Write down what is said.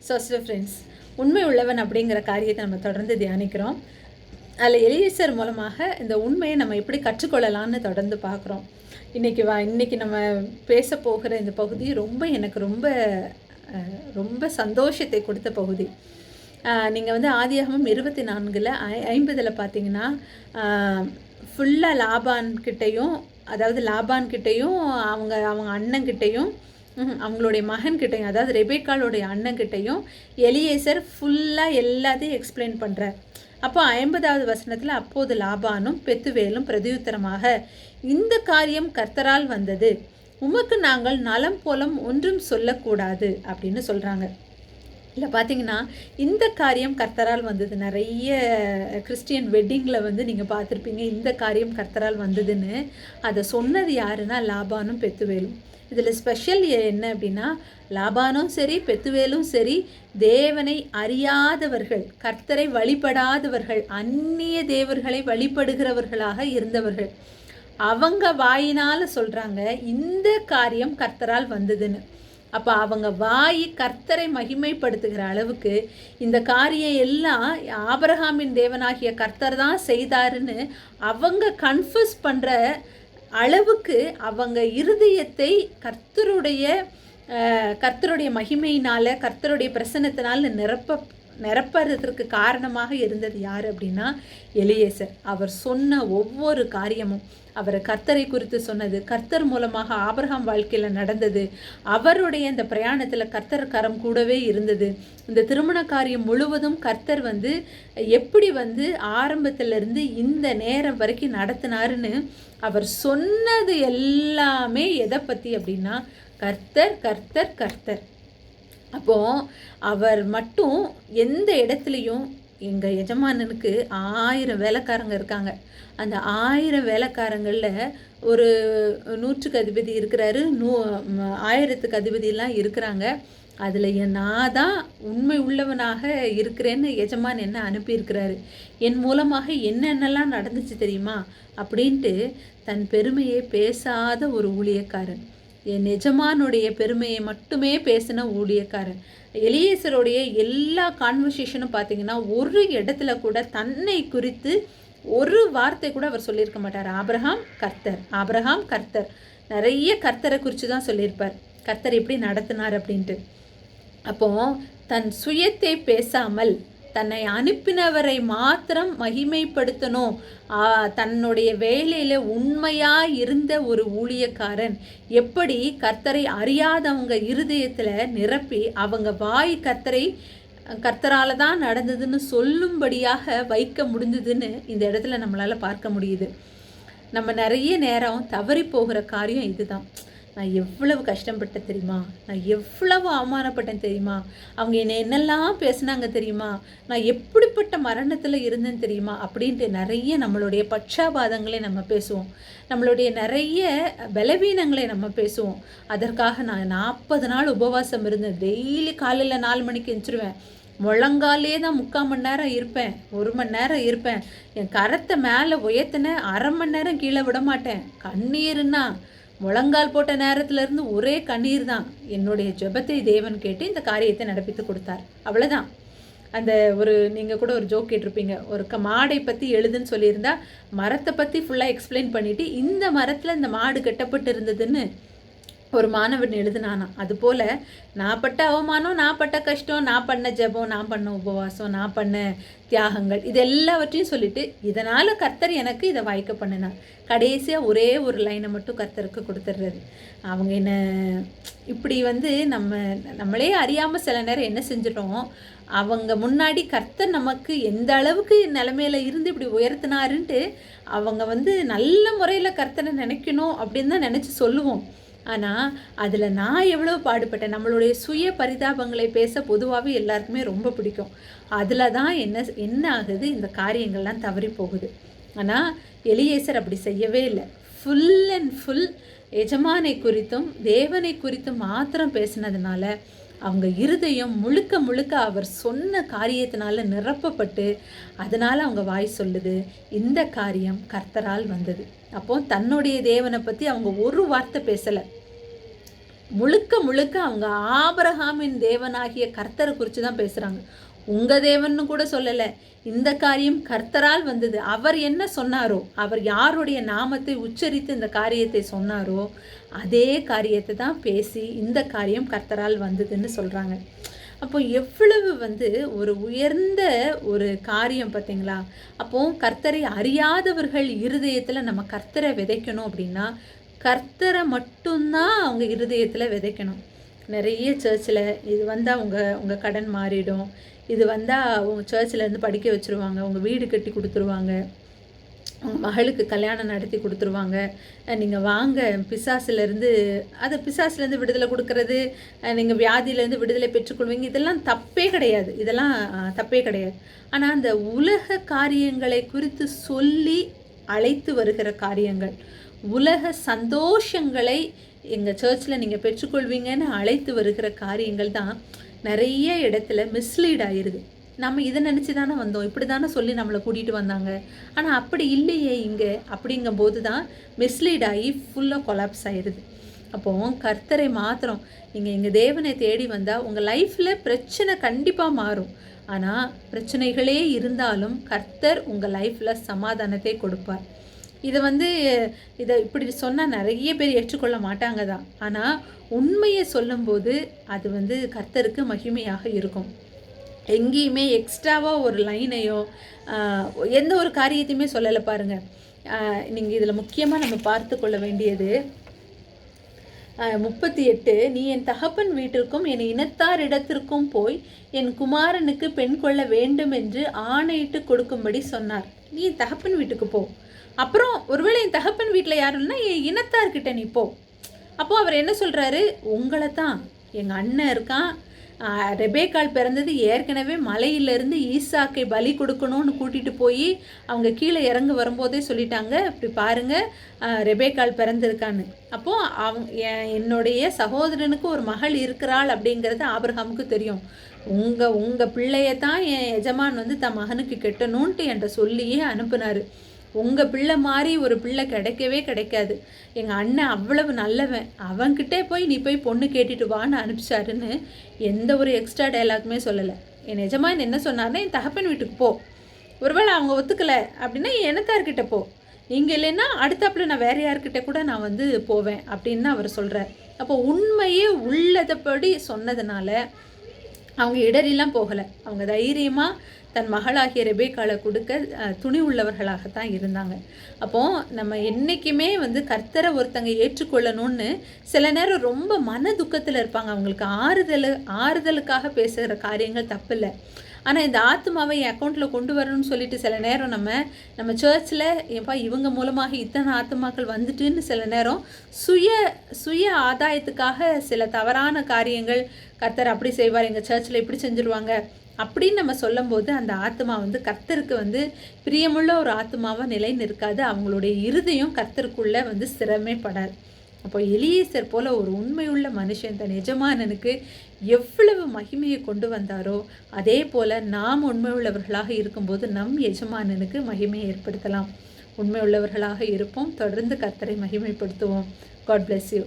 Sister friends, உண்மை உள்ளவன் அப்படிங்கிற காரியத்தை நம்ம தொடர்ந்து தியானிக்கிறோம். அதில் எலியேசர் மூலமாக இந்த உண்மையை நம்ம எப்படி கற்றுக்கொள்ளலான்னு தொடர்ந்து பார்க்குறோம். இன்றைக்கி நம்ம பேச போகிற இந்த பகுதி எனக்கு ரொம்ப சந்தோஷத்தை கொடுத்த பகுதி. நீங்கள் ஆதியாகமம் 24:50 பார்த்தீங்கன்னா, ஃபுல்லாக லாபான்கிட்டையும், அதாவது லாபான்கிட்டையும் அவங்க அண்ணன்கிட்டையும் அவங்களுடைய மகன்கிட்டையும், அதாவது ரெபேக்காளுடைய அண்ணன்கிட்டையும் எலியேசர் ஃபுல்லாக எல்லாத்தையும் எக்ஸ்பிளைன் பண்ணுறார். அப்போ 50வது வசனத்தில், அப்போது லாபானும் பெத்துவேலும் பிரதியுத்தரமாக, இந்த காரியம் கர்த்தரால் வந்தது, உமக்கு நாங்கள் நலம் போலம் ஒன்றும் சொல்லக்கூடாது அப்படின்னு சொல்கிறாங்க. இல்லை பார்த்தீங்கன்னா, இந்த காரியம் கர்த்தரால் வந்தது. நிறைய கிறிஸ்டியன் வெட்டிங்கில் நீங்கள் பார்த்துருப்பீங்க, இந்த காரியம் கர்த்தரால் வந்ததுன்னு. அதை சொன்னது யாருன்னா லாபானும் பெத்துவேலும். இதில் ஸ்பெஷல் என்ன அப்படின்னா, லாபானும் சரி பெத்துவேலும் சரி தேவனை அறியாதவர்கள், கர்த்தரை வழிபடாதவர்கள், அந்நிய தேவர்களை வழிபடுகிறவர்களாக இருந்தவர்கள். அவங்க வாயினால் சொல்கிறாங்க இந்த காரியம் கர்த்தரால் வந்ததுன்னு. அப்போ அவங்க வாய் கர்த்தரை மகிமைப்படுத்துகிற அளவுக்கு இந்த காரியம் எல்லாம் ஆபிரகாமின் தேவனாகிய கர்த்தர் தான் செய்தாருன்னு அவங்க கன்ஃபஸ் பண்ணுற அளவுக்கு அவங்க இருதயத்தை கர்த்தருடைய மகிமையினால், கர்த்தருடைய பிரசன்னத்தினால் நிரப்புறதுக்கு காரணமாக இருந்தது யார் அப்படின்னா எலியேசர். அவர் சொன்ன ஒவ்வொரு காரியமும், அவரை கர்த்தரை குறித்து சொன்னது, கர்த்தர் மூலமாக ஆபிரகாம் வாழ்க்கையில் நடந்தது, அவருடைய இந்த பிரயாணத்தில் கர்த்தர் கரம் கூடவே இருந்தது. இந்த திருமண காரியம் முழுவதும் கர்த்தர் எப்படி ஆரம்பத்திலிருந்து இந்த நேரம் வரைக்கும் நடத்தினாருன்னு அவர் சொன்னது எல்லாமே எதை பற்றி அப்படின்னா கர்த்தர் கர்த்தர் கர்த்தர். அப்போது அவர் மட்டும் எந்த இடத்துலையும், எங்கள் எஜமானனுக்கு 1000 வேலைக்காரங்க இருக்காங்க, அந்த 1000 வேலைக்காரங்களில் ஒரு 100க்கு அதிபதி இருக்கிறாரு, 1000க்கு அதிபதியெல்லாம் இருக்கிறாங்க, அதில் நான் தான் உண்மை உள்ளவனாக இருக்கிறேன்னு எஜமான் என்ன அனுப்பியிருக்கிறாரு, என் மூலமாக என்னென்னலாம் நடந்துச்சு தெரியுமா அப்படின்ட்டு தன் பெருமையை பேசாத ஒரு ஊழியக்காரன், என் எஜமானுடைய பெருமையை மட்டுமே பேசின ஊழியக்காரன். எலியேசருடைய எல்லா கான்வர்சேஷனும் பார்த்தீங்கன்னா ஒரு இடத்துல கூட தன்னை குறித்து ஒரு வார்த்தை கூட அவர் சொல்லியிருக்க மாட்டார். ஆபிரகாம் கர்த்தர், ஆபிரகாம் கர்த்தர், நிறைய கர்த்தரை குறித்து தான் சொல்லியிருப்பார், கர்த்தர் எப்படி நடத்தினார் அப்படின்ட்டு. அப்போ தன் சுயத்தை பேசாமல் தன்னை அனுப்பினவரை மாத்திரம் மகிமைப்படுத்தணும், தன்னுடைய வேலையில் உண்மையாக இருந்த ஒரு ஊழியக்காரன் எப்படி கர்த்தரை அறியாதவங்க இருதயத்தில் நிரப்பி அவங்க வாய் கர்த்தரால் தான் நடந்ததுன்னு சொல்லும்படியாக வைக்க முடிஞ்சதுன்னு இந்த இடத்துல நம்மளால் பார்க்க முடியுது. நம்ம நிறைய நேரம் தவறி போகிற காரியம் இதுதான். நான் எவ்வளவு கஷ்டப்பட்டேன் தெரியுமா, நான் எவ்வளவு அவமானப்பட்டேன் தெரியுமா, அவங்க என்னெல்லாம் பேசினாங்க தெரியுமா, நான் எப்படிப்பட்ட மரணத்தில் இருந்தேன்னு தெரியுமா அப்படின்ட்டு நிறைய நம்மளுடைய பட்சாபாதங்களை நம்ம பேசுவோம், நம்மளுடைய நிறைய பலவீனங்களை நம்ம பேசுவோம். அதற்காக நான் 40 நாள் உபவாசம் இருந்தேன், டெய்லி காலையில் 4 மணிக்கு எந்திரிச்சிருவேன், முழங்காலே தான் 3/4 மணி நேரம் இருப்பேன், 1 மணி நேரம் இருப்பேன், என் கரத்தை மேலே உயர்த்தின 1/2 மணி நேரம் கீழே விட மாட்டேன். கண்ணீர்னா முழங்கால் போட்ட நேரத்துலேருந்து ஒரே கண்ணீர் தான். என்னுடைய ஜெபத்தை தேவன் கேட்டு இந்த காரியத்தை நடப்பித்து கொடுத்தார், அவ்வளோதான். அந்த நீங்கள் கூட ஒரு ஜோக் கேட்டிருப்பீங்க, ஒரு மாடை பற்றி எழுதுன்னு சொல்லியிருந்தா மரத்தை பற்றி ஃபுல்லாக எக்ஸ்பிளைன் பண்ணிவிட்டு இந்த மரத்தில் இந்த மாடு கட்டப்பட்டு இருந்ததுன்னு ஒரு மாணவன் எழுதுனானா. அதுபோல் நான் பட்ட அவமானம், நான் பட்ட கஷ்டம், நான் பண்ண ஜெபம், நான் பண்ண உபவாசம், நான் பண்ண தியாகங்கள், இது எல்லாவற்றையும் சொல்லிட்டு இதனால் கர்த்தர் எனக்கு இதை வாய்க்க பண்ணினார். கடைசியாக ஒரே ஒரு லைனை மட்டும் கர்த்தருக்கு கொடுத்துட்றது. அவங்க என்ன இப்படி நம்மளே அறியாமல் சில நேரம் என்ன செஞ்சிட்டோம், அவங்க முன்னாடி கர்த்தர் நமக்கு எந்த அளவுக்கு நிலைமையில இருந்து இப்படி உயர்த்தினாருன்ட்டு அவங்க நல்ல முறையில் கர்த்தரை நினைக்கணும் அப்படின்னு தான் நினச்சி சொல்லுவோம். ஆனால் அதில் நான் எவ்வளோ பாடுபட்டேன். நம்மளுடைய சுய பரிதாபங்களை பேச பொதுவாகவே எல்லாருக்குமே ரொம்ப பிடிக்கும். அதில் தான் என்ன ஆகுது, இந்த காரியங்கள்லாம் தவறி போகுது. ஆனால் எலியேசர் அப்படி செய்யவே இல்லை. ஃபுல் அண்ட் ஃபுல் எஜமானை குறித்தும் தேவனை குறித்தும் மாத்திரம் பேசினதுனால அவங்க இருதயம் முழுக்க முழுக்க அவர் சொன்ன காரியத்தினால நிரப்பப்பட்டு அதனால் அவங்க வாய் சொல்லுது இந்த காரியம் கர்த்தரால் வந்தது. அப்போ தன்னுடைய தேவனை பற்றி அவங்க ஒரு வார்த்தை பேசலை. முழுக்க முழுக்க அவங்க ஆபிரகாமின் தேவனாகிய கர்த்தரை குறித்து தான் பேசுகிறாங்க. உங்கள் தேவன்னு கூட சொல்லலை. இந்த காரியம் கர்த்தரால் வந்தது. அவர் என்ன சொன்னாரோ, அவர் யாருடைய நாமத்தை உச்சரித்து இந்த காரியத்தை சொன்னாரோ அதே காரியத்தை தான் பேசி இந்த காரியம் கர்த்தரால் வந்ததுன்னு சொல்கிறாங்க. அப்போ எவ்வளவு ஒரு உயர்ந்த ஒரு காரியம் பார்த்தீங்களா? அப்போ கர்த்தரை அறியாதவர்கள் இருதயத்தில் நம்ம கர்த்தரை விதைக்கணும் அப்படின்னா கர்த்தரை மட்டும்தான் அவங்க இருதயத்தில் விதைக்கணும். நிறைய சர்ச்சில் இது வந்தால் உங்கள் கடன் மாறிடும், இது வந்தால் உங்கள் சர்ச்சிலேருந்து படிக்க வச்சுருவாங்க, உங்கள் வீடு கட்டி கொடுத்துருவாங்க, உங்கள் மகளுக்கு கல்யாணம் நடத்தி கொடுத்துருவாங்க, நீங்கள் வாங்க பிசாசுலேருந்து விடுதலை கொடுக்கறது, நீங்கள் வியாதியிலேருந்து விடுதலை பெற்றுக்கொள்வீங்க. இதெல்லாம் தப்பே கிடையாது, இதெல்லாம் தப்பே கிடையாது. ஆனால் அந்த உலக காரியங்களை குறித்து சொல்லி அழைத்து வருகிற காரியங்கள், உலக சந்தோஷங்களை எங்கள் சர்ச்சில் நீங்கள் பெற்றுக்கொள்வீங்கன்னு அழைத்து வருகிற காரியங்கள் தான் நிறைய இடத்துல மிஸ்லீட் ஆயிடுது. நம்ம இதை நினச்சி தானே வந்தோம், இப்படி தானே சொல்லி நம்மளை கூட்டிகிட்டு வந்தாங்க, ஆனால் அப்படி இல்லையே இங்கே அப்படிங்கும்போது தான் மிஸ்லீட் ஆகி ஃபுல்லாக கொலாப்ஸ் ஆயிடுது. அப்போது கர்த்தரை மாத்திரம் நீங்கள் எங்கள் தேவனை தேடி வந்தால் உங்கள் லைஃப்பில் பிரச்சனை கண்டிப்பாக மாறும். ஆனால் பிரச்சனைகளே இருந்தாலும் கர்த்தர் உங்கள் லைஃப்பில் சமாதானத்தை கொடுப்பார். இதை இப்படி சொன்னால் நிறைய பேர் ஏற்றுக்கொள்ள மாட்டாங்க தான். ஆனால் உண்மையை சொல்லும்போது அது கர்த்தருக்கு மகிமையாக இருக்கும். எங்கேயுமே எக்ஸ்ட்ராவாக ஒரு லைனையோ எந்த ஒரு காரியத்தையுமே சொல்லலை பாருங்கள். நீங்கள் இதில் முக்கியமாக நம்ம பார்த்து கொள்ள வேண்டியது 38, நீ என் தகப்பன் வீட்டிற்கும் என் இனத்தார் இடத்திற்கும் போய் என் குமாரனுக்கு பெண் கொள்ள வேண்டும் என்று ஆணையிட்டு கொடுக்கும்படி சொன்னார். நீ என் தகப்பன் வீட்டுக்கு போ, அப்புறம் ஒருவேளை என் தகப்பன் வீட்டில் யாரும் இல்லைன்னா என் இனத்தார்கிட்ட நீ போ. அப்போது அவர் என்ன சொல்கிறாரு, உங்களை தான் எங்கள் அண்ணன் இருக்கான், ரெபேக்காள் பிறந்தது ஏற்கனவே மலையிலேருந்து ஈசாக்கை பலி கொடுக்கணும்னு கூட்டிகிட்டு போய் அவங்க கீழே இறங்க வரும்போதே சொல்லிட்டாங்க, இப்படி பாருங்கள் ரெபேக்காள் பிறந்திருக்கான்னு. அப்போது என்னுடைய சகோதரனுக்கு ஒரு மகள் இருக்கிறாள் அப்படிங்கிறது ஆபிரகாமுக்கு தெரியும். உங்கள் பிள்ளையை தான் என் எஜமான் தன் மகனுக்கு கெட்டணுன்ட்டு என்கிட்ட சொல்லியே அனுப்புனார். உங்கள் பிள்ளை மாதிரி ஒரு பிள்ளை கிடைக்கவே கிடைக்காது, எங்கள் அண்ணன் அவ்வளவு நல்லவன், அவன்கிட்டே போய் நீ போய் பொண்ணு கேட்டுட்டு வான்னு அனுப்பிச்சாருன்னு எந்த ஒரு எக்ஸ்ட்ரா டைலாக்குமே சொல்லலை. என் நிஜமாக என்ன சொன்னார்னா, என் தகப்பன் வீட்டுக்கு போ, ஒருவேளை அவங்க ஒத்துக்கலை அப்படின்னா என் இனத்தார்கிட்ட போ, நீங்கள் இல்லைன்னா அடுத்தாப்புல நான் வேறு யார்கிட்ட கூட நான் போவேன் அப்படின்னு அவர் சொல்கிறார். அப்போ உண்மையே உள்ளதப்படி சொன்னதுனால அவங்க இடரெல்லாம் போகலை. அவங்க தைரியமாக தன் மகளாகிய ரெபேக்காளை கொடுக்க துணி உள்ளவர்களாகத்தான் இருந்தாங்க. அப்போது நம்ம என்றைக்குமே கர்த்தரை ஒருத்தங்க ஏற்றுக்கொள்ளணும்னு சில நேரம் ரொம்ப மன துக்கத்தில் இருப்பாங்க. அவங்களுக்கு ஆறுதலுக்காக பேசுகிற காரியங்கள் தப்பில்லை. ஆனால் இந்த ஆத்மாவை என் அக்கௌண்ட்டில் கொண்டு வரணும்னு சொல்லிட்டு சில நேரம் நம்ம சர்ச்சில் ஏப்பா இவங்க மூலமாக இத்தனை ஆத்மாக்கள் வந்துட்டுன்னு சில நேரம் சுய ஆதாயத்துக்காக சில தவறான காரியங்கள், கர்த்தர் அப்படி செய்வார், எங்கள் சர்ச்சில் இப்படி செஞ்சுருவாங்க அப்படின்னு நம்ம சொல்லும்போது அந்த ஆத்மா கர்த்தருக்கு பிரியமுள்ள ஒரு ஆத்மாவாக நிலை நிற்காது. அவங்களுடைய இருதயம் கர்த்தருக்குள்ளே ஸ்திரமே படாது. அப்போ எலியேசர் போல் ஒரு உண்மையுள்ள மனுஷன் தன் எஜமானனுக்கு எவ்வளவு மகிமையை கொண்டு வந்தாரோ அதே போல் நாம் உண்மை உள்ளவர்களாக இருக்கும்போது நம் எஜமானனுக்கு மகிமையை ஏற்படுத்தலாம். உண்மை உள்ளவர்களாக இருப்போம், தொடர்ந்து கர்த்தரை மகிமைப்படுத்துவோம். God bless you.